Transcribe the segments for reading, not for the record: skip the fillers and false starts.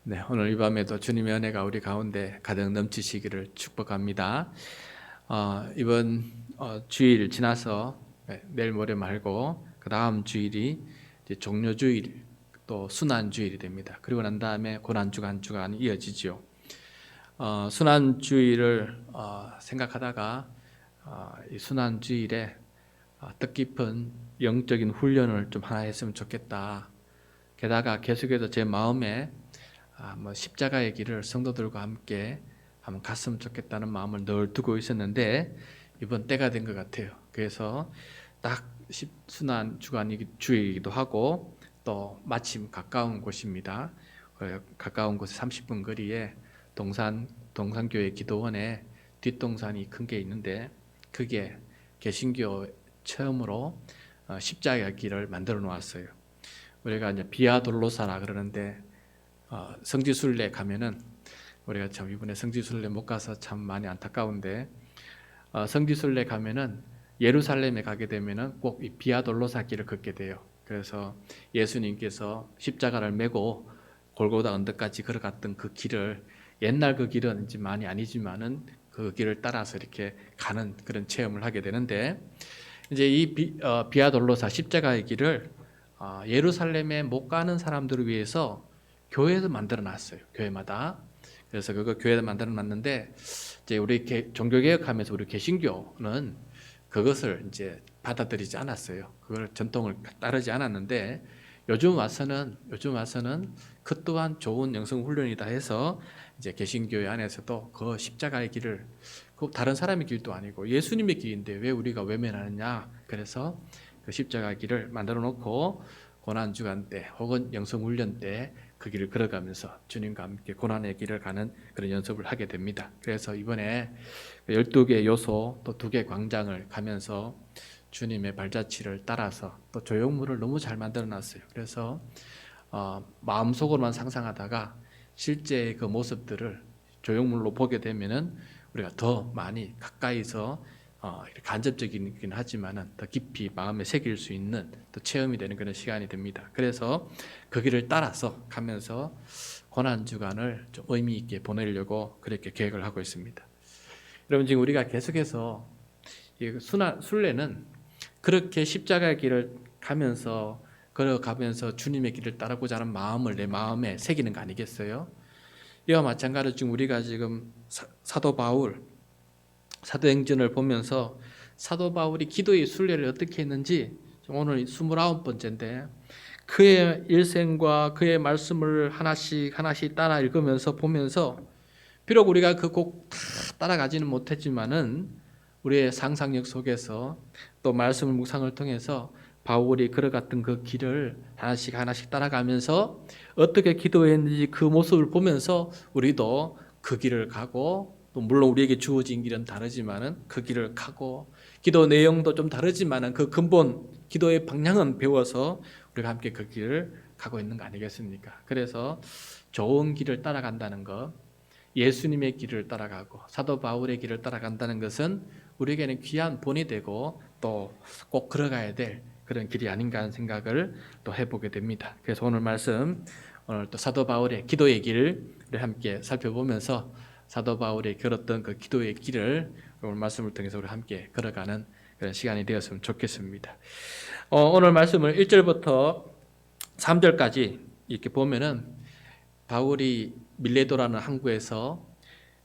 네, 오늘 이 밤에도 주님의 은혜가 우리 가운데 가득 넘치시기를 축복합니다. 이번 주일 지나서 내일 모레 말고 그 다음 주일이 이제 종료주일 또 순환주일이 됩니다. 그리고 난 다음에 고난주가 한 주간 이어지죠. 순환주일을 생각하다가 이 순환주일에 뜻깊은 영적인 훈련을 좀 하나 했으면 좋겠다. 게다가 계속해서 제 마음에 십자가의 길을 성도들과 함께 한번 갔으면 좋겠다는 마음을 늘 두고 있었는데 이번 때가 된 것 같아요. 그래서 딱 순환 주일이기도 하고 또 마침 가까운 곳입니다. 가까운 곳에 30분 거리에 동산교회 기도원에 뒷동산이 큰 게 있는데 그게 개신교 처음으로 십자가 길을 만들어 놓았어요. 우리가 이제 비아 돌로사라 그러는데 성지순례 가면은 우리가 참 이번에 성지순례 못 가서 참 많이 안타까운데 성지순례 가면은 예루살렘에 가게 되면은 꼭 이 비아 돌로사 길을 걷게 돼요. 그래서 예수님께서 십자가를 메고 골고다 언덕까지 걸어갔던 그 길을 옛날 그 길은 이제 많이 아니지만은 그 길을 따라서 이렇게 가는 그런 체험을 하게 되는데 이제 이 비아 돌로사 십자가의 길을 예루살렘에 못 가는 사람들을 위해서 교회에서 만들어 놨어요. 교회마다. 그래서 그거 교회에서 만들어 놨는데 이제 우리 종교개혁하면서 우리 개신교는 그것을 이제 받아들이지 않았어요. 그걸 전통을 따르지 않았는데 요즘 와서는 그 또한 좋은 영성 훈련이다 해서 이제 개신교회 안에서도 그 십자가의 길을 그 다른 사람의 길도 아니고 예수님의 길인데 왜 우리가 외면하느냐. 그래서 그 십자가의 길을 만들어 놓고 고난주간 때 혹은 영성훈련 때 그 길을 걸어가면서 주님과 함께 고난의 길을 가는 그런 연습을 하게 됩니다. 그래서 이번에 12개 요소 또 2개 광장을 가면서 주님의 발자취를 따라서 또 조형물을 너무 잘 만들어 놨어요. 그래서 마음속으로만 상상하다가 실제 그 모습들을 조형물로 보게 되면은 우리가 더 많이 가까이서 간접적이긴 하지만은 더 깊이 마음에 새길 수 있는 또 체험이 되는 그런 시간이 됩니다. 그래서 그 길을 따라서 가면서 고난 주간을 좀 의미 있게 보내려고 그렇게 계획을 하고 있습니다. 여러분 지금 우리가 계속해서 이 순례는 그렇게 십자가의 길을 가면서 걸어가면서 주님의 길을 따르고자 하는 마음을 내 마음에 새기는 거 아니겠어요? 이와 마찬가지로 지금 우리가 지금 사도 바울 사도행전을 보면서 사도 바울이 기도의 순례를 어떻게 했는지 오늘 29번째인데 그의 일생과 그의 말씀을 하나씩 따라 읽으면서 보면서 비록 우리가 그 곡 다 따라가지는 못했지만은 우리의 상상력 속에서 또 말씀을 묵상을 통해서 바울이 걸어갔던 그 길을 하나씩 따라가면서 어떻게 기도했는지 그 모습을 보면서 우리도 그 길을 가고 또 물론 우리에게 주어진 길은 다르지만은 그 길을 가고 기도 내용도 좀 다르지만은 그 근본 기도의 방향은 배워서 우리가 함께 그 길을 가고 있는 거 아니겠습니까? 그래서 좋은 길을 따라간다는 것, 예수님의 길을 따라가고 사도 바울의 길을 따라간다는 것은 우리에게는 귀한 본이 되고 또 꼭 걸어가야 될 그런 길이 아닌가 하는 생각을 또 해보게 됩니다. 그래서 오늘 말씀, 오늘 또 사도 바울의 기도의 길을 우리 함께 살펴보면서 사도 바울이 걸었던 그 기도의 길을 오늘 말씀을 통해서 우리 함께 걸어가는 그런 시간이 되었으면 좋겠습니다. 오늘 말씀을 1절부터 3절까지 이렇게 보면은 바울이 밀레도라는 항구에서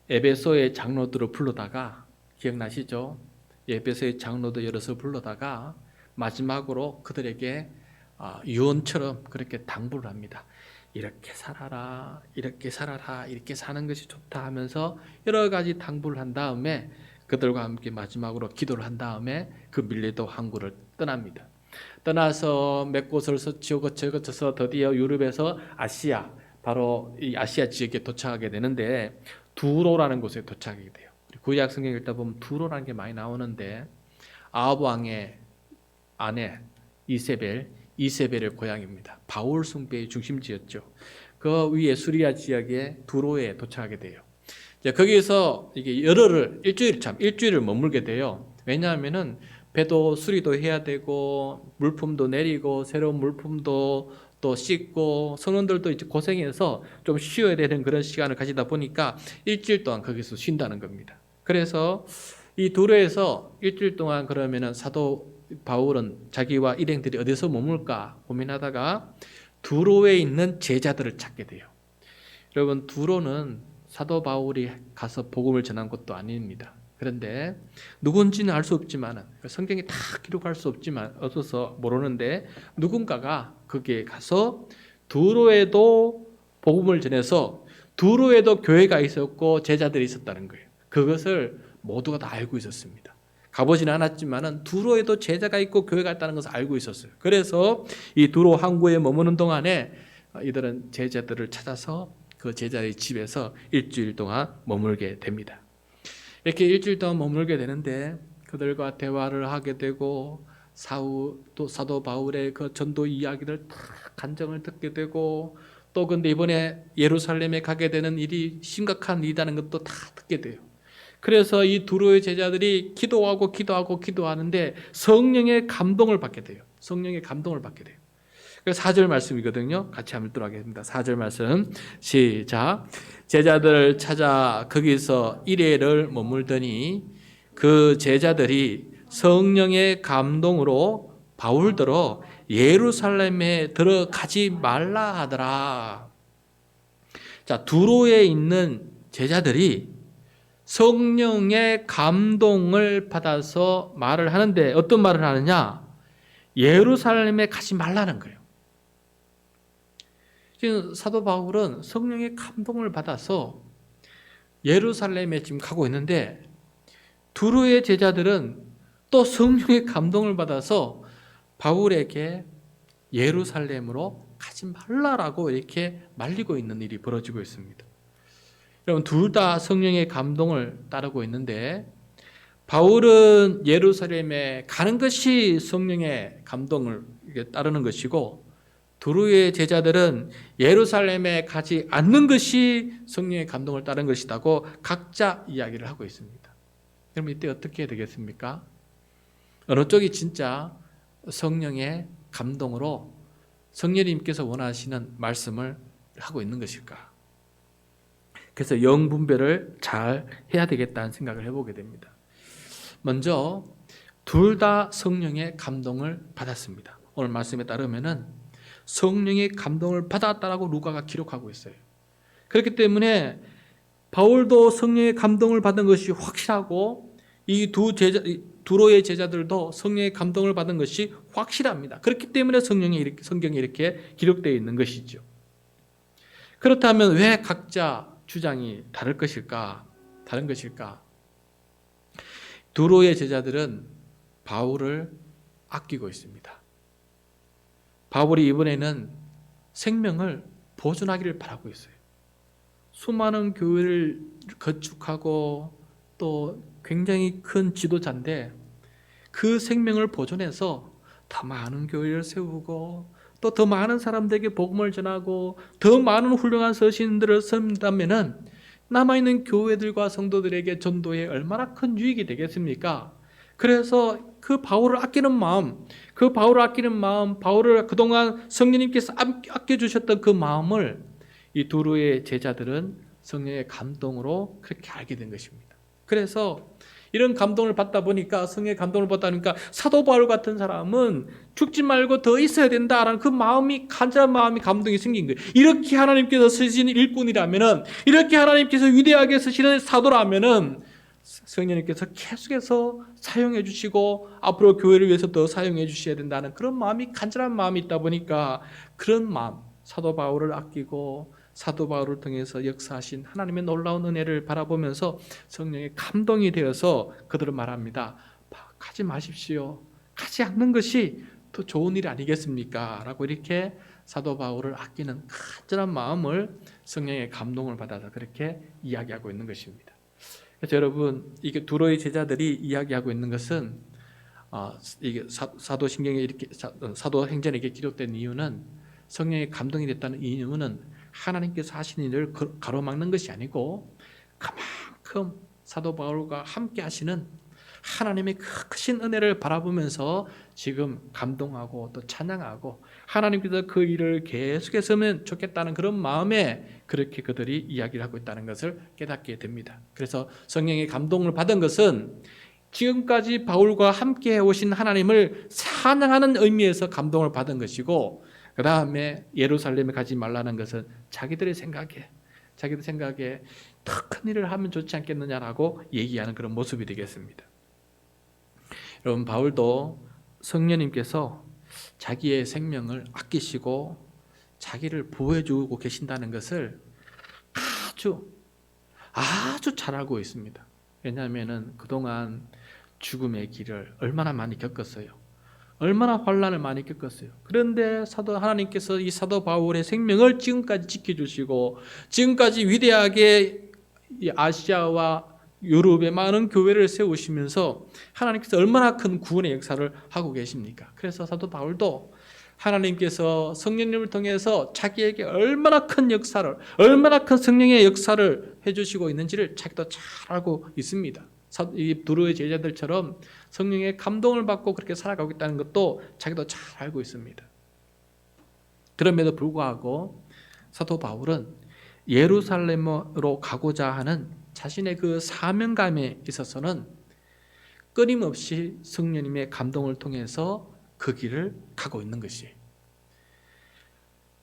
에베소의 장로들을 불러다가 기억나시죠? 에베소의 장로들 여럿을 불러다가 마지막으로 그들에게 유언처럼 그렇게 당부를 합니다. 이렇게 살아라, 이렇게 사는 것이 좋다 하면서 여러 가지 당부를 한 다음에 그들과 함께 마지막으로 기도를 한 다음에 그 밀레도 항구를 떠납니다. 떠나서 몇 곳을 거쳐서 드디어 유럽에서 아시아, 바로 이 아시아 지역에 도착하게 되는데 두로라는 곳에 도착하게 돼요. 구약 성경 읽다 보면 두로라는 게 많이 나오는데 아합 왕의 아내 이세벨의 고향입니다. 바울 숭배의 중심지였죠. 그 위에 수리아 지역의 두로에 도착하게 돼요. 거기에서 이게 일주일을 머물게 돼요. 왜냐하면은 배도 수리도 해야 되고 물품도 내리고 새로운 물품도 또 씻고 성도들도 이제 고생해서 좀 쉬어야 되는 그런 시간을 가지다 보니까 일주일 동안 거기서 쉰다는 겁니다. 그래서 이 두로에서 일주일 동안 그러면은 사도 바울은 자기와 일행들이 어디서 머물까 고민하다가 두로에 있는 제자들을 찾게 돼요. 여러분, 두로는 사도 바울이 가서 복음을 전한 곳도 아닙니다. 그런데 누군지는 알 수 없지만, 성경에 다 기록할 수 없지만 없어서 모르는데, 누군가가 거기에 가서 두로에도 복음을 전해서 두로에도 교회가 있었고 제자들이 있었다는 거예요. 그것을 모두가 다 알고 있었습니다. 가보지는 않았지만 두로에도 제자가 있고 교회가 있다는 것을 알고 있었어요. 그래서 이 두로 항구에 머무는 동안에 이들은 제자들을 찾아서 그 제자의 집에서 일주일 동안 머물게 됩니다. 이렇게 일주일 동안 머물게 되는데 그들과 대화를 하게 되고 또 사도 바울의 그 전도 이야기를 다 간증을 듣게 되고, 또 근데 이번에 예루살렘에 가게 되는 일이 심각한 일이라는 것도 다 듣게 돼요. 그래서 이 두로의 제자들이 기도하는데 성령의 감동을 받게 돼요. 성령의 감동을 받게 돼요. 4절 말씀이거든요. 같이 한번 읽도록 하겠습니다. 4절 말씀 시작. 제자들을 찾아 거기서 이레를 머물더니 그 제자들이 성령의 감동으로 바울더러 예루살렘에 들어가지 말라 하더라. 자, 두로에 있는 제자들이 성령의 감동을 받아서 말을 하는데 어떤 말을 하느냐? 예루살렘에 가지 말라는 거예요. 지금 사도 바울은 성령의 감동을 받아서 예루살렘에 지금 가고 있는데, 두로의 제자들은 또 성령의 감동을 받아서 바울에게 예루살렘으로 가지 말라라고 이렇게 말리고 있는 일이 벌어지고 있습니다. 여러분, 둘 다 성령의 감동을 따르고 있는데, 바울은 예루살렘에 가는 것이 성령의 감동을 따르는 것이고, 두로의 제자들은 예루살렘에 가지 않는 것이 성령의 감동을 따른 것이라고 각자 이야기를 하고 있습니다. 그럼 이때 어떻게 해야 되겠습니까? 어느 쪽이 진짜 성령의 감동으로 성령님께서 원하시는 말씀을 하고 있는 것일까? 그래서 영분별을 잘 해야 되겠다는 생각을 해보게 됩니다. 먼저 둘 다 성령의 감동을 받았습니다. 오늘 말씀에 따르면은 성령의 감동을 받았다라고 루카가 기록하고 있어요. 그렇기 때문에 바울도 성령의 감동을 받은 것이 확실하고 이 두로의 제자들도 성령의 감동을 받은 것이 확실합니다. 그렇기 때문에 성경에 이렇게 기록되어 있는 것이죠. 그렇다면 왜 각자 주장이 다른 것일까? 두로의 제자들은 바울을 아끼고 있습니다. 바울이 이번에는 생명을 보존하기를 바라고 있어요. 수많은 교회를 건축하고 또 굉장히 큰 지도자인데 그 생명을 보존해서 더 많은 교회를 세우고 또 더 많은 사람들에게 복음을 전하고 더 많은 훌륭한 서신들을 쓴다면은 남아있는 교회들과 성도들에게 전도에 얼마나 큰 유익이 되겠습니까? 그래서 그 바울을 아끼는 마음, 바울을 그동안 성령님께서 아껴주셨던 그 마음을 이 두로의 제자들은 성령의 감동으로 그렇게 알게 된 것입니다. 그래서 이런 감동을 받다 보니까, 성령의 감동을 받다 보니까 사도 바울 같은 사람은 죽지 말고 더 있어야 된다라는 그 마음이, 간절한 마음이, 감동이 생긴 거예요. 이렇게 하나님께서 쓰시는 일꾼이라면은, 이렇게 하나님께서 위대하게 쓰시는 사도라면은 성령님께서 계속해서 사용해 주시고 앞으로 교회를 위해서 더 사용해 주셔야 된다는 그런 마음이, 간절한 마음이 있다 보니까 그런 마음, 사도 바울을 아끼고 사도 바울을 통해서 역사하신 하나님의 놀라운 은혜를 바라보면서 성령의 감동이 되어서 그들은 말합니다. 가지 마십시오. 가지 않는 것이 더 좋은 일 아니겠습니까? 라고 이렇게 사도 바울을 아끼는 간절한 마음을 성령의 감동을 받아서 그렇게 이야기하고 있는 것입니다. 그래서 여러분, 이게 두로의 제자들이 이야기하고 있는 것은 이게 사도행전에 이렇게 기록된 이유는, 성령의 감동이 됐다는 이유는 하나님께서 하신 일을 가로막는 것이 아니고 그만큼 사도 바울과 함께 하시는 하나님의 크신 은혜를 바라보면서 지금 감동하고 또 찬양하고 하나님께서 그 일을 계속했으면 좋겠다는 그런 마음에 그렇게 그들이 이야기를 하고 있다는 것을 깨닫게 됩니다. 그래서 성령의 감동을 받은 것은 지금까지 바울과 함께 오신 하나님을 찬양하는 의미에서 감동을 받은 것이고, 그 다음에 예루살렘에 가지 말라는 것은 자기들 생각에 더 큰 일을 하면 좋지 않겠느냐라고 얘기하는 그런 모습이 되겠습니다. 여러분, 바울도 성령님께서 자기의 생명을 아끼시고 자기를 보호해주고 계신다는 것을 아주 잘 알고 있습니다. 왜냐하면 그동안 죽음의 길을 얼마나 많이 겪었어요. 얼마나 환난을 많이 겪었어요. 그런데 하나님께서 이 사도 바울의 생명을 지금까지 지켜주시고 지금까지 위대하게 이 아시아와 유럽의 많은 교회를 세우시면서 하나님께서 얼마나 큰 구원의 역사를 하고 계십니까? 그래서 사도 바울도 하나님께서 성령님을 통해서 자기에게 얼마나 큰 역사를, 얼마나 큰 성령의 역사를 해주시고 있는지를 자기도 잘 알고 있습니다. 이 두로의 제자들처럼 성령의 감동을 받고 그렇게 살아가고 있다는 것도 자기도 잘 알고 있습니다. 그럼에도 불구하고 사도 바울은 예루살렘으로 가고자 하는 자신의 그 사명감에 있어서는 끊임없이 성령님의 감동을 통해서 그 길을 가고 있는 것이에요.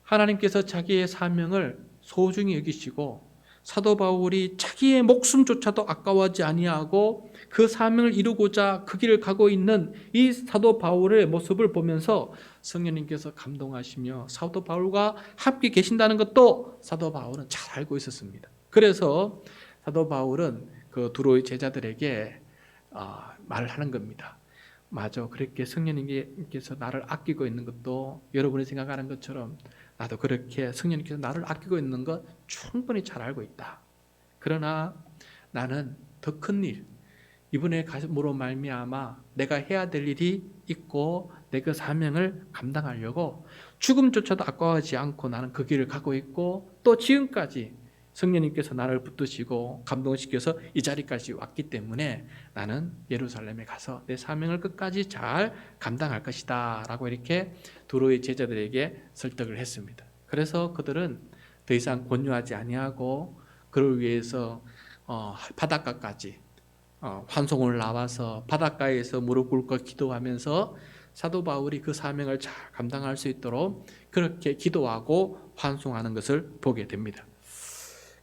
하나님께서 자기의 사명을 소중히 여기시고 사도 바울이 자기의 목숨조차도 아까워하지 아니하고 그 사명을 이루고자 그 길을 가고 있는 이 사도 바울의 모습을 보면서 성령님께서 감동하시며 사도 바울과 함께 계신다는 것도 사도 바울은 잘 알고 있었습니다. 그래서 사도 바울은 그 두로의 제자들에게 말을 하는 겁니다. 맞아, 그렇게 성령님께서 나를 아끼고 있는 것도 여러분이 생각하는 것처럼 나도 그렇게 성령님께서 나를 아끼고 있는 것 충분히 잘 알고 있다. 그러나 나는 더 큰 일, 이번에 가슴으로 말미암아 내가 해야 될 일이 있고 내 그 사명을 감당하려고 죽음조차도 아까워하지 않고 나는 그 길을 가고 있고 또 지금까지 성령님께서 나를 붙드시고 감동시켜서 이 자리까지 왔기 때문에 나는 예루살렘에 가서 내 사명을 끝까지 잘 감당할 것이다 라고 이렇게 두로의 제자들에게 설득을 했습니다. 그래서 그들은 더 이상 권유하지 아니하고 그를 위해서 바닷가까지 환송을 나와서 바닷가에서 무릎 꿇고 기도하면서 사도 바울이 그 사명을 잘 감당할 수 있도록 그렇게 기도하고 환송하는 것을 보게 됩니다.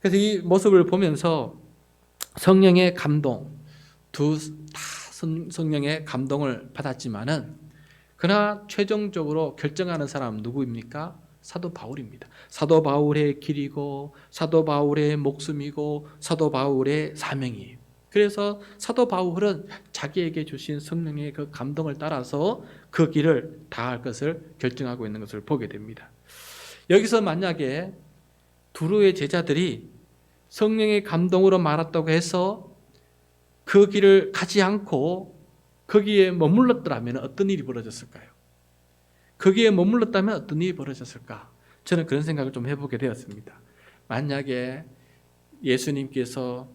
그래서 이 모습을 보면서 성령의 감동, 다 성령의 감동을 받았지만은 그러나 최종적으로 결정하는 사람은 누구입니까? 사도 바울입니다. 사도 바울의 길이고 사도 바울의 목숨이고 사도 바울의 사명이에요. 그래서 사도 바울은 자기에게 주신 성령의 그 감동을 따라서 그 길을 다할 것을 결정하고 있는 것을 보게 됩니다. 여기서 만약에 두로의 제자들이 성령의 감동으로 말았다고 해서 그 길을 가지 않고 거기에 머물렀더라면 어떤 일이 벌어졌을까요? 거기에 머물렀다면 어떤 일이 벌어졌을까? 저는 그런 생각을 좀 해보게 되었습니다. 만약에 예수님께서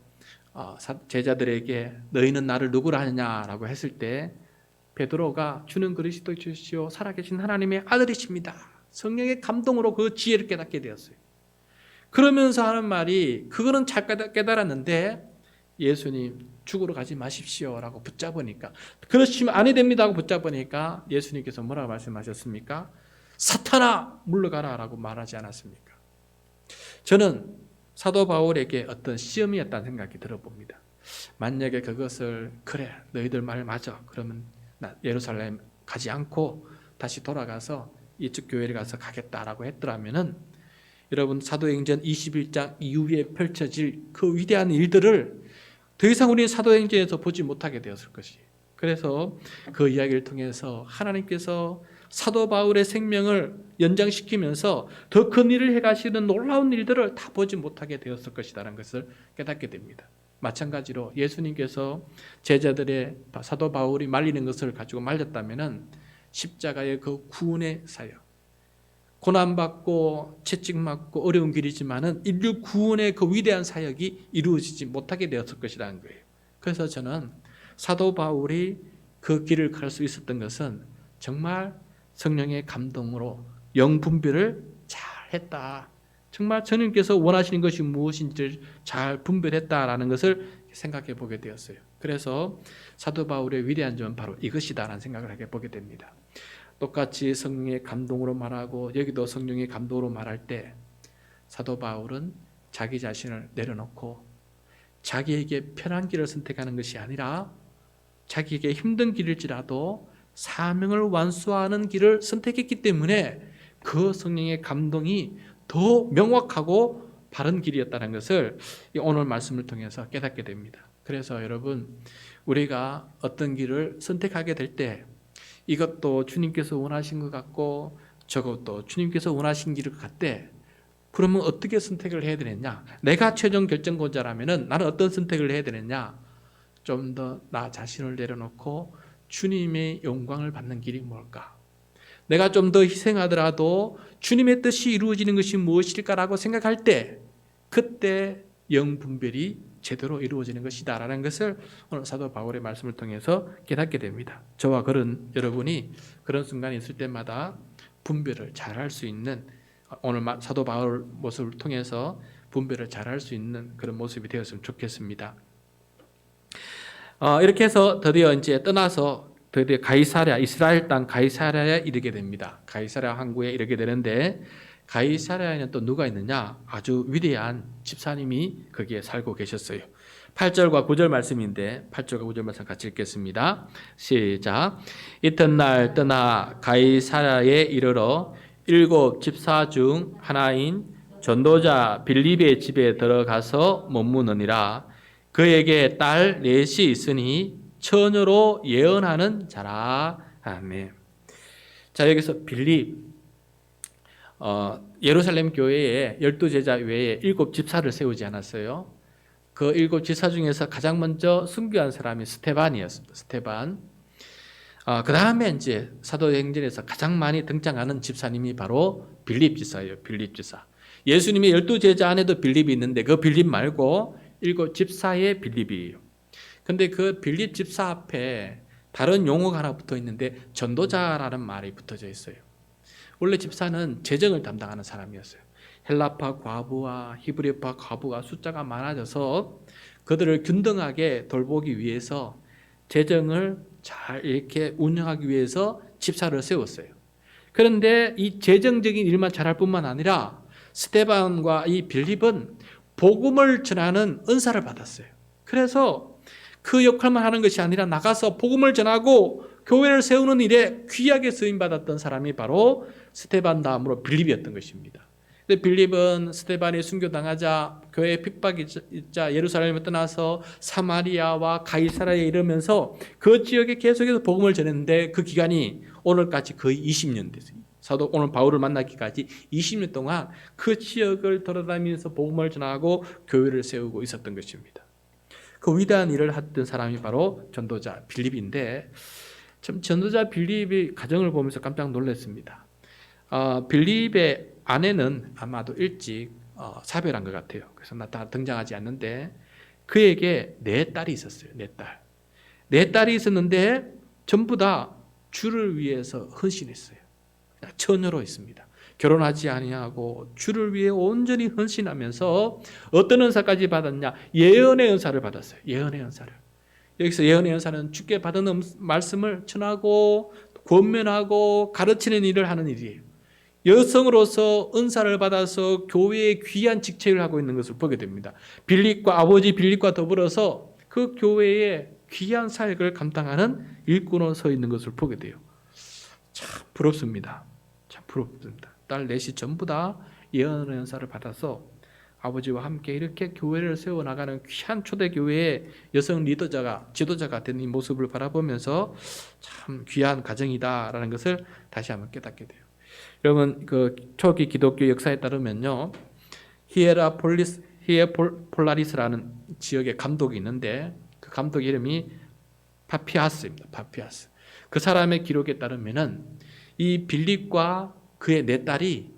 제자들에게 너희는 나를 누구라 하느냐라고 했을 때 베드로가 주는 그리스도 주시오 살아계신 하나님의 아들이십니다. 성령의 감동으로 그 지혜를 깨닫게 되었어요. 그러면서 하는 말이 그거는 잘 깨달았는데 예수님 죽으러 가지 마십시오라고 붙잡으니까 그러시면 아니 됩니다 하고 붙잡으니까 예수님께서 뭐라고 말씀하셨습니까? 사탄아 물러가라 라고 말하지 않았습니까? 저는 사도 바울에게 어떤 시험이었다는 생각이 들어봅니다. 만약에 그것을 그래 너희들 말 맞아 그러면 나 예루살렘 가지 않고 다시 돌아가서 이쪽 교회를 가서 가겠다라고 했더라면은 여러분 사도행전 21장 이후에 펼쳐질 그 위대한 일들을 더 이상 우리는 사도행전에서 보지 못하게 되었을 것이에요. 그래서 그 이야기를 통해서 하나님께서 사도 바울의 생명을 연장시키면서 더 큰 일을 해가시는 놀라운 일들을 다 보지 못하게 되었을 것이라는 것을 깨닫게 됩니다. 마찬가지로 예수님께서 제자들의 사도 바울이 말리는 것을 가지고 말렸다면 십자가의 그 구원의 사역 고난받고 채찍맞고 어려운 길이지만은 인류 구원의 그 위대한 사역이 이루어지지 못하게 되었을 것이라는 거예요. 그래서 저는 사도 바울이 그 길을 갈 수 있었던 것은 정말 성령의 감동으로 영분별을 잘 했다. 정말 주님께서 원하시는 것이 무엇인지를 잘 분별했다라는 것을 생각해 보게 되었어요. 그래서 사도 바울의 위대한 점은 바로 이것이다라는 생각을 하게 보게 됩니다. 똑같이 성령의 감동으로 말하고 여기도 성령의 감동으로 말할 때 사도 바울은 자기 자신을 내려놓고 자기에게 편한 길을 선택하는 것이 아니라 자기에게 힘든 길일지라도 사명을 완수하는 길을 선택했기 때문에 그 성령의 감동이 더 명확하고 바른 길이었다는 것을 오늘 말씀을 통해서 깨닫게 됩니다. 그래서 여러분, 우리가 어떤 길을 선택하게 될 때 이것도 주님께서 원하신 것 같고 저것도 주님께서 원하신 길을 같대. 그러면 어떻게 선택을 해야 되느냐? 내가 최종 결정권자라면 나는 어떤 선택을 해야 되느냐? 좀 더 나 자신을 내려놓고 주님의 영광을 받는 길이 뭘까? 내가 좀 더 희생하더라도 주님의 뜻이 이루어지는 것이 무엇일까라고 생각할 때 그때 영분별이 제대로 이루어지는 것이다 라는 것을 오늘 사도 바울의 말씀을 통해서 깨닫게 됩니다. 저와 그런 여러분이 그런 순간이 있을 때마다 분별을 잘할 수 있는, 오늘 사도 바울 모습을 통해서 분별을 잘할 수 있는 그런 모습이 되었으면 좋겠습니다. 이렇게 해서 드디어 이제 떠나서 드디어 가이사랴, 이스라엘 땅 가이사랴에 이르게 됩니다. 가이사랴 항구에 이르게 되는데 가이사랴에는 또 누가 있느냐? 아주 위대한 집사님이 거기에 살고 계셨어요. 8절과 9절 말씀인데 8절과 9절 말씀 같이 읽겠습니다. 시작. 이튿날 떠나 가이사랴에 이르러 7 집사 중 하나인 전도자 빌립의 집에 들어가서 머무느니라. 그에게 딸 넷이 있으니 처녀로 예언하는 자라. 아멘. 자, 여기서 빌립, 예루살렘 교회에 12제자 외에 7 집사를 세우지 않았어요. 그 7 집사 중에서 가장 먼저 순교한 사람이 스테반이었습니다. 스테반. 그 다음에 이제 사도행전에서 가장 많이 등장하는 집사님이 바로 빌립 집사예요. 빌립 집사. 예수님의 12제자 안에도 빌립이 있는데 그 빌립 말고 7 집사의 빌립이에요. 근데 그 빌립 집사 앞에 다른 용어가 하나 붙어 있는데 전도자라는 말이 붙어져 있어요. 원래 집사는 재정을 담당하는 사람이었어요. 헬라파 과부와 히브리파 과부가 숫자가 많아져서 그들을 균등하게 돌보기 위해서 재정을 잘 이렇게 운영하기 위해서 집사를 세웠어요. 그런데 이 재정적인 일만 잘할 뿐만 아니라 스데반과 이 빌립은 복음을 전하는 은사를 받았어요. 그래서 그 역할만 하는 것이 아니라 나가서 복음을 전하고 교회를 세우는 일에 귀하게 쓰임받았던 사람이 바로 스데반 다음으로 빌립이었던 것입니다. 근데 빌립은 스데반이 순교당하자 교회에 핍박이 있자 예루살렘을 떠나서 사마리아와 가이사랴에 이르면서 그 지역에 계속해서 복음을 전했는데 그 기간이 오늘까지 거의 20년 됐어요. 사도 오늘 바울을 만나기까지 20년 동안 그 지역을 돌아다니면서 복음을 전하고 교회를 세우고 있었던 것입니다. 그 위대한 일을 했던 사람이 바로 전도자 빌립인데 참 전도자 빌립의 가정을 보면서 깜짝 놀랐습니다. 빌립의 아내는 아마도 일찍 사별한 것 같아요. 그래서 다 등장하지 않는데 그에게 4딸이 있었어요. 4딸. 4딸이 있었는데 전부 다 주를 위해서 헌신했어요. 처녀로 있습니다. 결혼하지 아니하고 주를 위해 온전히 헌신하면서 어떤 은사까지 받았냐? 예언의 은사를 받았어요. 예언의 은사를. 여기서 예언의 은사는 주께 받은 말씀을 전하고 권면하고 가르치는 일을 하는 일이에요. 여성으로서 은사를 받아서 교회의 귀한 직책을 하고 있는 것을 보게 됩니다. 아버지 빌립과 더불어서 그 교회의 귀한 사역을 감당하는 일꾼으로 서 있는 것을 보게 돼요. 참 부럽습니다. 참 부럽습니다. 딸 넷이 전부 다 예언의 은사를 받아서 아버지와 함께 이렇게 교회를 세워나가는 귀한 초대교회의 여성 리더자가, 지도자가 된 이 모습을 바라보면서 참 귀한 가정이다라는 것을 다시 한번 깨닫게 돼요. 여러분, 그 초기 기독교 역사에 따르면요, 히에폴라리스라는 지역의 감독이 있는데 그 감독 이름이 파피아스입니다. 파피아스. 그 사람의 기록에 따르면은 이 빌립과 그의 4딸이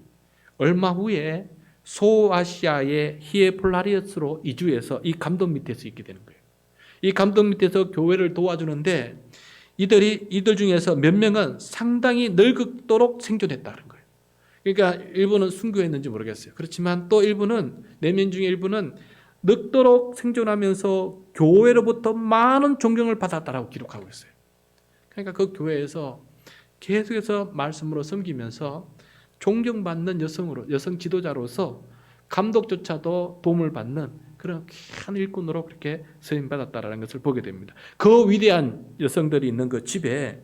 얼마 후에 소아시아의 히에폴라리스로 이주해서 이 감독 밑에서 있게 되는 거예요. 이 감독 밑에서 교회를 도와주는데 이들 중에서 몇 명은 상당히 늙도록 생존했다는 거예요. 그러니까 일부는 순교했는지 모르겠어요. 그렇지만 또 일부는 4명 중에 일부는 늙도록 생존하면서 교회로부터 많은 존경을 받았다라고 기록하고 있어요. 그러니까 그 교회에서 계속해서 말씀으로 섬기면서 존경받는 여성 지도자로서 감독조차도 도움을 받는 그런 귀한 일꾼으로 그렇게 쓰임받았다라는 것을 보게 됩니다. 그 위대한 여성들이 있는 그 집에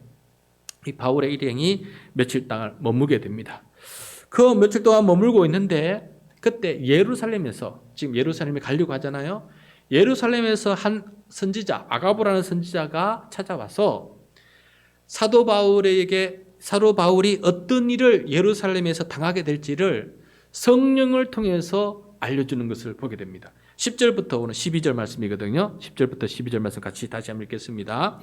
이 바울의 일행이 며칠 동안 머무게 됩니다. 그 며칠 동안 머물고 있는데 그때 예루살렘에서, 지금 예루살렘에 가려고 하잖아요. 예루살렘에서 한 선지자, 아가보라는 선지자가 찾아와서 사도 바울이 어떤 일을 예루살렘에서 당하게 될지를 성령을 통해서 알려주는 것을 보게 됩니다. 10절부터 오늘 12절 말씀이거든요. 10절부터 12절 말씀 같이 다시 한번 읽겠습니다.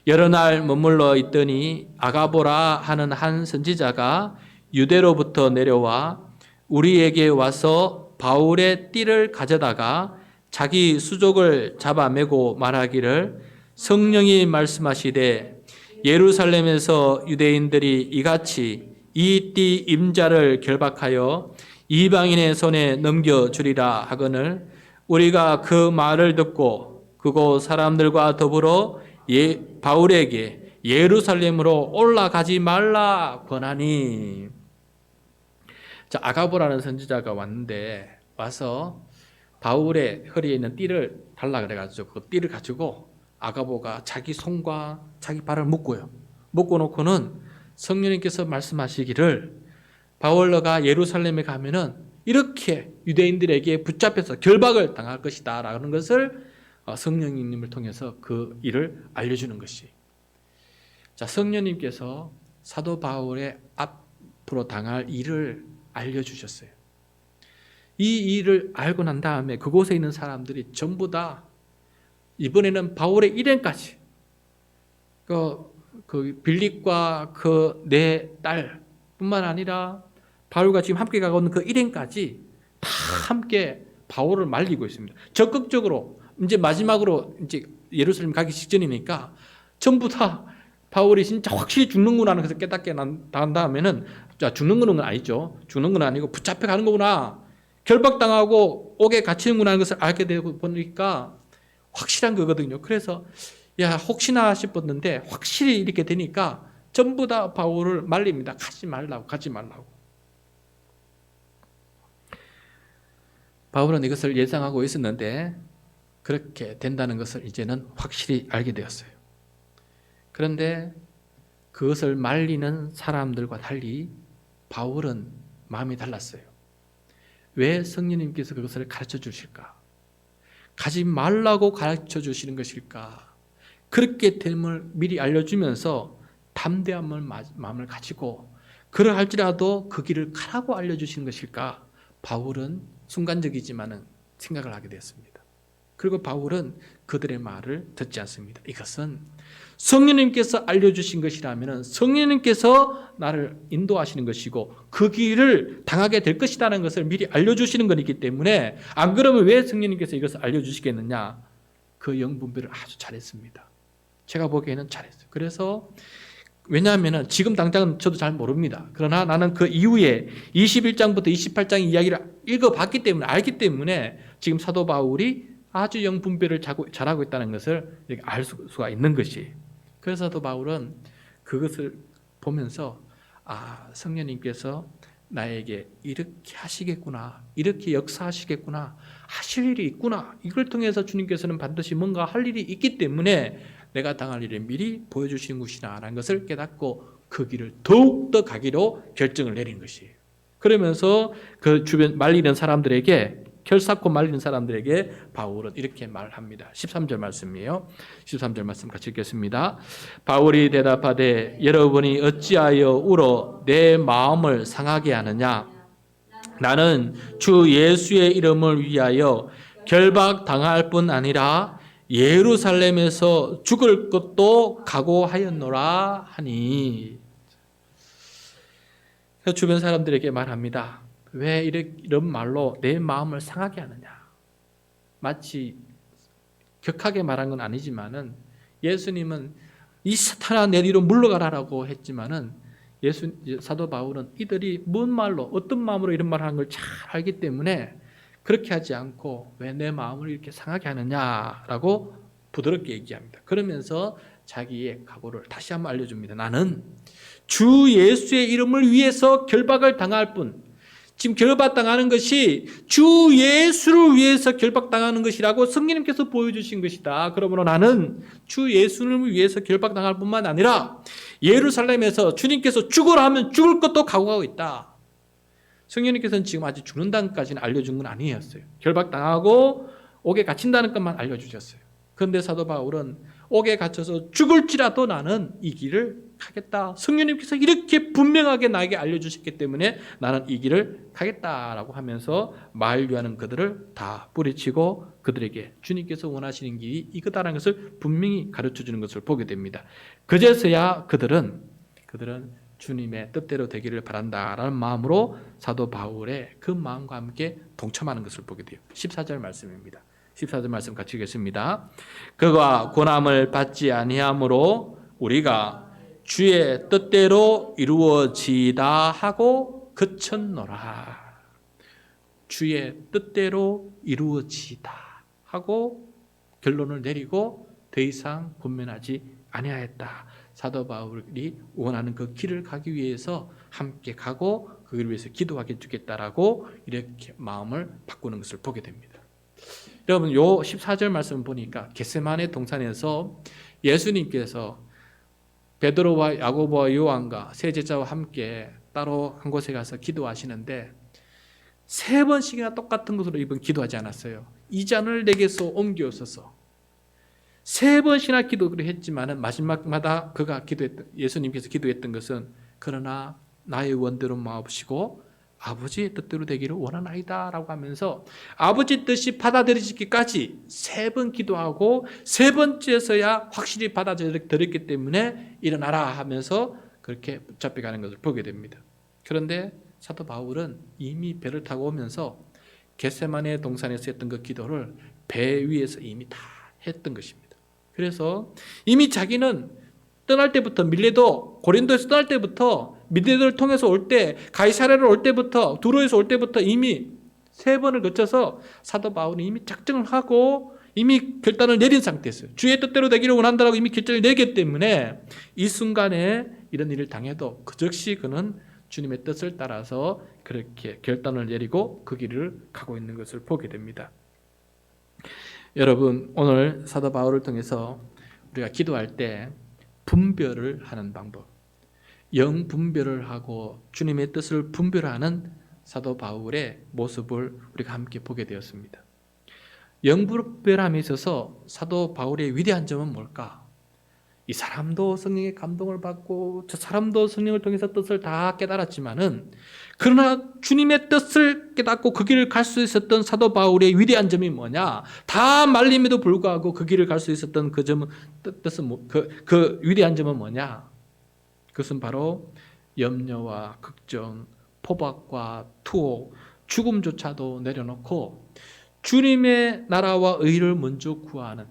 여러 날 머물러 있더니 아가보라 하는 한 선지자가 유대로부터 내려와 우리에게 와서 바울의 띠를 가져다가 자기 수족을 잡아매고 말하기를 성령이 말씀하시되 예루살렘에서 유대인들이 이같이 이 띠 임자를 결박하여 이방인의 손에 넘겨주리라 하거늘 우리가 그 말을 듣고 그곳 사람들과 더불어 바울에게 예루살렘으로 올라가지 말라 권하니. 자, 아가보라는 선지자가 왔는데 와서 바울의 허리에 있는 띠를 달라 그래가지고 그 띠를 가지고 아가보가 자기 손과 자기 발을 묶어요. 묶어놓고는 성령님께서 말씀하시기를 바울러가 예루살렘에 가면은 이렇게 유대인들에게 붙잡혀서 결박을 당할 것이다 라는 것을 성령님을 통해서 그 일을 알려주는 것이. 자, 성령님께서 사도 바울의 앞으로 당할 일을 알려주셨어요. 이 일을 알고 난 다음에 그곳에 있는 사람들이 전부 다 이번에는 바울의 일행까지 그 빌립과 그 네 딸뿐만 아니라 바울과 지금 함께 가고 있는 그 일행까지 다 함께 바울을 말리고 있습니다. 적극적으로 이제 마지막으로 이제 예루살렘 가기 직전이니까 전부 다 바울이 진짜 확실히 죽는구나 하는 것을 깨닫게 난 다음에는 자, 죽는 건 아니죠. 죽는 건 아니고 붙잡혀 가는 거구나. 결박당하고 옥에 갇히는구나 하는 것을 알게 되고 보니까 확실한 거거든요. 그래서 야 혹시나 싶었는데 확실히 이렇게 되니까 전부 다 바울을 말립니다. 가지 말라고. 바울은 이것을 예상하고 있었는데 그렇게 된다는 것을 이제는 확실히 알게 되었어요. 그런데 그것을 말리는 사람들과 달리 바울은 마음이 달랐어요. 왜 성령님께서 그것을 가르쳐 주실까? 가지 말라고 가르쳐 주시는 것일까? 그렇게 됨을 미리 알려주면서 담대한 마음을 가지고 그러할지라도 그 길을 가라고 알려주시는 것일까? 바울은 순간적이지만은 생각을 하게 되었습니다. 그리고 바울은 그들의 말을 듣지 않습니다. 이것은 성령님께서 알려주신 것이라면 성령님께서 나를 인도하시는 것이고 그 길을 당하게 될 것이라는 것을 미리 알려주시는 것이기 때문에 안 그러면 왜 성령님께서 이것을 알려주시겠느냐? 그 영분별을 아주 잘했습니다. 제가 보기에는 잘했어요. 그래서 왜냐하면 지금 당장은 저도 잘 모릅니다. 그러나 나는 그 이후에 21장부터 28장 이야기를 읽어봤기 때문에 알기 때문에 지금 사도 바울이 아주 영분별을 잘하고 있다는 것을 알 수가 있는 것이. 그래서 사도 바울은 그것을 보면서 성령님께서 나에게 이렇게 하시겠구나, 이렇게 역사하시겠구나, 하실 일이 있구나. 이걸 통해서 주님께서는 반드시 뭔가 할 일이 있기 때문에 내가 당할 일을 미리 보여주시는 것이라는 것을 깨닫고 그 길을 더욱더 가기로 결정을 내린 것이에요. 그러면서 그 주변 말리는 사람들에게 결사코 말리는 사람들에게 바울은 이렇게 말합니다. 13절 말씀이에요. 13절 말씀 같이 읽겠습니다. 바울이 대답하되 여러분이 어찌하여 울어 내 마음을 상하게 하느냐? 나는 주 예수의 이름을 위하여 결박당할 뿐 아니라 예루살렘에서 죽을 것도 각오하였노라 하니. 주변 사람들에게 말합니다. 왜 이런 말로 내 마음을 상하게 하느냐? 마치 격하게 말한 건 아니지만은 예수님은 이 사탄아 내 뒤로 물러가라라고 했지만은 사도 바울은 이들이 뭔 말로 어떤 마음으로 이런 말을 하는 걸 잘 알기 때문에 그렇게 하지 않고 왜 내 마음을 이렇게 상하게 하느냐라고 부드럽게 얘기합니다. 그러면서 자기의 각오를 다시 한번 알려줍니다. 나는 주 예수의 이름을 위해서 결박을 당할 뿐, 지금 결박당하는 것이 주 예수를 위해서 결박당하는 것이라고 성령님께서 보여주신 것이다. 그러므로 나는 주 예수를 위해서 결박당할 뿐만 아니라 예루살렘에서 주님께서 죽으라 하면 죽을 것도 각오하고 있다. 성령님께서는 지금 아직 죽는다는까지는 알려준 건 아니었어요. 결박당하고 옥에 갇힌다는 것만 알려주셨어요. 그런데 사도 바울은 옥에 갇혀서 죽을지라도 나는 이 길을 가겠다. 성령님께서 이렇게 분명하게 나에게 알려주셨기 때문에 나는 이 길을 가겠다라고 하면서 만류하는 그들을 다 뿌리치고 그들에게 주님께서 원하시는 길이 이거다라는 것을 분명히 가르쳐주는 것을 보게 됩니다. 그제서야 그들은 주님의 뜻대로 되기를 바란다라는 마음으로 사도 바울의 그 마음과 함께 동참하는 것을 보게 돼요. 14절 말씀입니다. 14절 말씀 같이 읽겠습니다. 그가 고난을 받지 아니함으로 우리가 주의 뜻대로 이루어지다 하고 그쳤노라. 주의 뜻대로 이루어지다 하고 결론을 내리고 더 이상 권면하지 아니하였다. 사도 바울이 원하는 그 길을 가기 위해서 함께 가고 그 길을 위해서 기도하게 주겠다라고 이렇게 마음을 바꾸는 것을 보게 됩니다. 여러분, 요 14절 말씀 보니까 겟세마네 동산에서 예수님께서 베드로와 야고보와 요한과 세 제자와 함께 따로 한 곳에 가서 기도하시는데 3번씩이나 똑같은 것으로 이번 기도하지 않았어요. 이 잔을 내게서 옮겨오소서. 3번씩이나 기도를 했지만은 마지막마다 예수님께서 기도했던 것은 그러나 나의 원대로 마옵시고 아버지의 뜻대로 되기를 원하나이다 라고 하면서 아버지 뜻이 받아들여지기까지 3번 기도하고 3번째에서야 확실히 받아들였기 때문에 일어나라 하면서 그렇게 붙잡혀가는 것을 보게 됩니다. 그런데 사도 바울은 이미 배를 타고 오면서 겟세마네 동산에서 했던 그 기도를 배 위에서 이미 다 했던 것입니다. 그래서 이미 자기는 떠날 때부터 고린도에서 떠날 때부터 밀레도를 통해서 올 때 가이사랴를 올 때부터 두로에서 올 때부터 이미 3번을 거쳐서 사도 바울이 이미 작정을 하고 이미 결단을 내린 상태였어요. 주의 뜻대로 되기를 원한다라고 이미 결정을 내기 때문에 이 순간에 이런 일을 당해도 그 즉시 그는 주님의 뜻을 따라서 그렇게 결단을 내리고 그 길을 가고 있는 것을 보게 됩니다. 여러분, 오늘 사도 바울을 통해서 우리가 기도할 때 분별을 하는 방법, 영 분별을 하고 주님의 뜻을 분별하는 사도 바울의 모습을 우리가 함께 보게 되었습니다. 영 분별함에 있어서 사도 바울의 위대한 점은 뭘까? 이 사람도 성령의 감동을 받고 저 사람도 성령을 통해서 뜻을 다 깨달았지만은 그러나 주님의 뜻을 깨닫고 그 길을 갈 수 있었던 사도 바울의 위대한 점이 뭐냐? 다 말림에도 불구하고 그 길을 갈 수 있었던 그 점은 그 위대한 점은 뭐냐? 그것은 바로 염려와 걱정, 포박과 투옥, 죽음조차도 내려놓고 주님의 나라와 의를 먼저 구하는,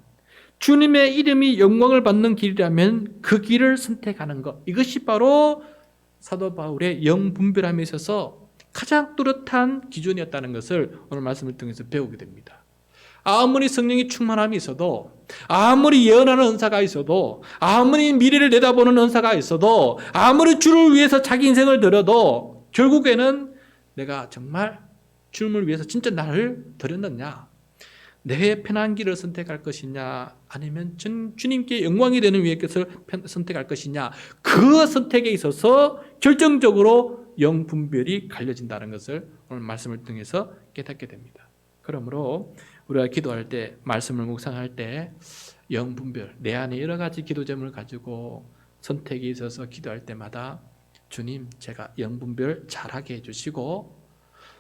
주님의 이름이 영광을 받는 길이라면 그 길을 선택하는 것, 이것이 바로 사도 바울의 영분별함에 있어서 가장 뚜렷한 기준이었다는 것을 오늘 말씀을 통해서 배우게 됩니다. 아무리 성령이 충만함이 있어도, 아무리 예언하는 은사가 있어도, 아무리 미래를 내다보는 은사가 있어도, 아무리 주를 위해서 자기 인생을 들여도 결국에는 내가 정말 주님을 위해서 진짜 나를 드렸느냐, 내 편한 길을 선택할 것이냐, 아니면 주님께 영광이 되는 위의 것을 선택할 것이냐, 그 선택에 있어서 결정적으로 영분별이 갈려진다는 것을 오늘 말씀을 통해서 깨닫게 됩니다. 그러므로 우리가 기도할 때, 말씀을 묵상할 때 영분별, 내 안에 여러 가지 기도 제목을 가지고 선택이 있어서 기도할 때마다 주님, 제가 영분별 잘하게 해주시고,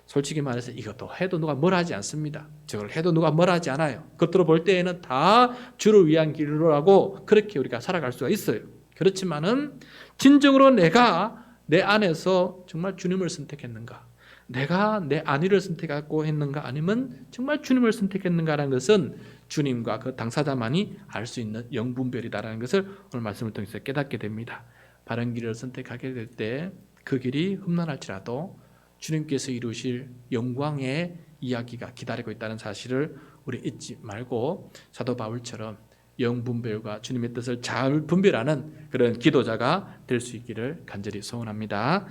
솔직히 말해서 이것도 해도 누가 뭘 하지 않습니다. 저걸 해도 누가 뭘 하지 않아요. 겉으로 볼 때에는 다 주를 위한 길로 하고 그렇게 우리가 살아갈 수가 있어요. 그렇지만은 진정으로 내가 내 안에서 정말 주님을 선택했는가, 내가 내 안위를 선택하고 했는가 아니면 정말 주님을 선택했는가라는 것은 주님과 그 당사자만이 알 수 있는 영분별이다라는 것을 오늘 말씀을 통해서 깨닫게 됩니다. 바른 길을 선택하게 될 때 그 길이 험난할지라도 주님께서 이루실 영광의 이야기가 기다리고 있다는 사실을 우리 잊지 말고 사도 바울처럼 영분별과 주님의 뜻을 잘 분별하는 그런 기도자가 될 수 있기를 간절히 소원합니다.